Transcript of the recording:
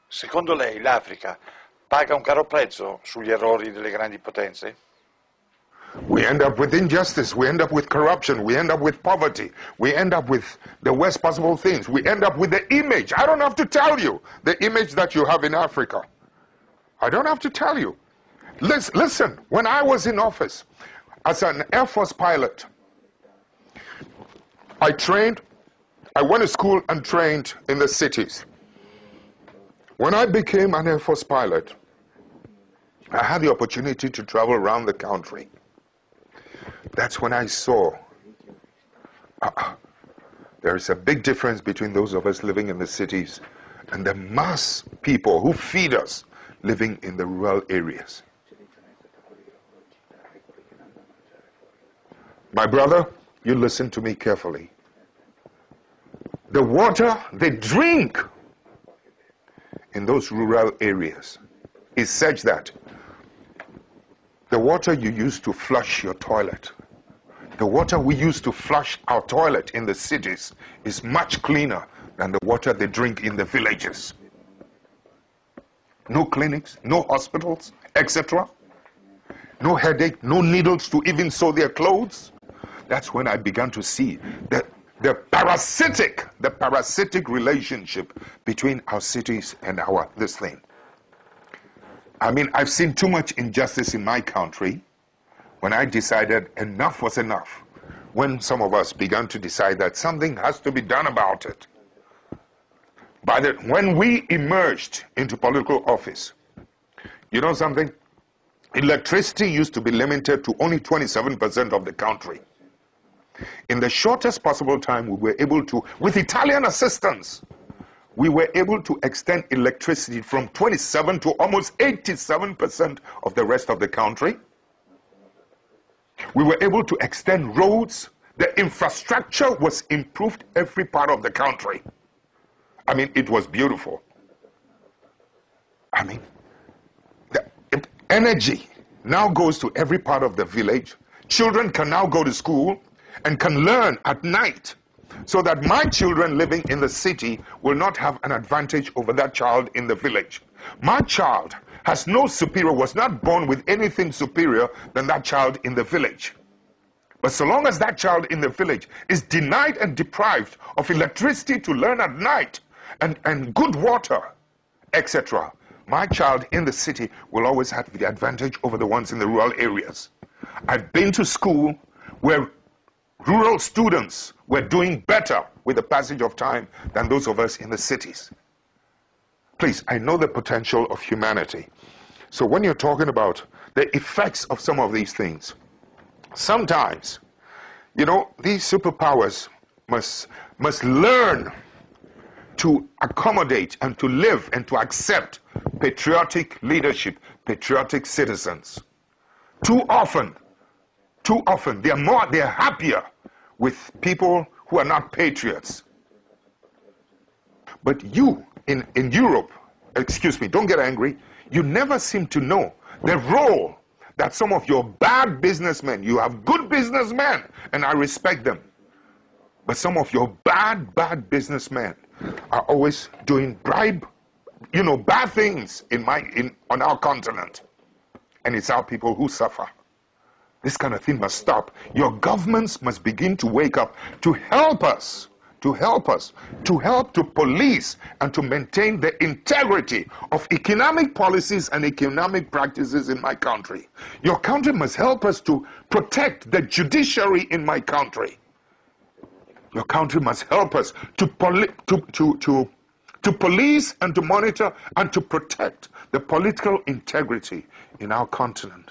Secondo lei l'Africa paga un caro prezzo sugli errori delle grandi potenze? We end up with injustice, we end up with corruption, we end up with poverty, we end up with the worst possible things, we end up with the image. I don't have to tell you the image that you have in Africa. I don't have to tell you. Listen, when I was in office as an Air Force pilot, I went to school and trained in the cities. When I became an Air Force pilot, I had the opportunity to travel around the country. That's when I saw there is a big difference between those of us living in the cities and the mass people who feed us living in the rural areas. My brother, you listen to me carefully. The water they drink in those rural areas is such that the water you use to flush your toilet, the water we use to flush our toilet in the cities is much cleaner than the water they drink in the villages. No clinics, no hospitals, etc. No headache, no needles to even sew their clothes. That's when I began to see that the parasitic relationship between our cities and this thing. I mean, I've seen too much injustice in my country when I decided enough was enough. When some of us began to decide that something has to be done about it. When we emerged into political office, you know something? Electricity used to be limited to only 27% of the country. In the shortest possible time, we were able to, with Italian assistance, we were able to extend electricity from 27 to almost 87% of the rest of the country. We were able to extend roads. The infrastructure was improved every part of the country. I mean, it was beautiful. I mean, the energy now goes to every part of the village. Children can now go to school and can learn at night, so that my children living in the city will not have an advantage over that child in the village. My child has no superior, was not born with anything superior than that child in the village. But so long as that child in the village is denied and deprived of electricity to learn at night and good water, etc., my child in the city will always have the advantage over the ones in the rural areas. I've been to school where rural students were doing better with the passage of time than those of us in the cities. Please, I know the potential of humanity. So when you're talking about the effects of some of these things, sometimes, you know, these superpowers must learn to accommodate and to live and to accept patriotic leadership, patriotic citizens. Too often, they're happier with people who are not patriots. But you, in Europe, excuse me, don't get angry, you never seem to know the role that some of your bad businessmen, you have good businessmen, and I respect them, but some of your bad businessmen are always doing bad things on our continent. And it's our people who suffer. This kind of thing must stop. Your governments must begin to wake up to help us, to help to police and to maintain the integrity of economic policies and economic practices in my country. Your country must help us to protect the judiciary in my country. Your country must help us to police and to monitor and to protect the political integrity in our continent.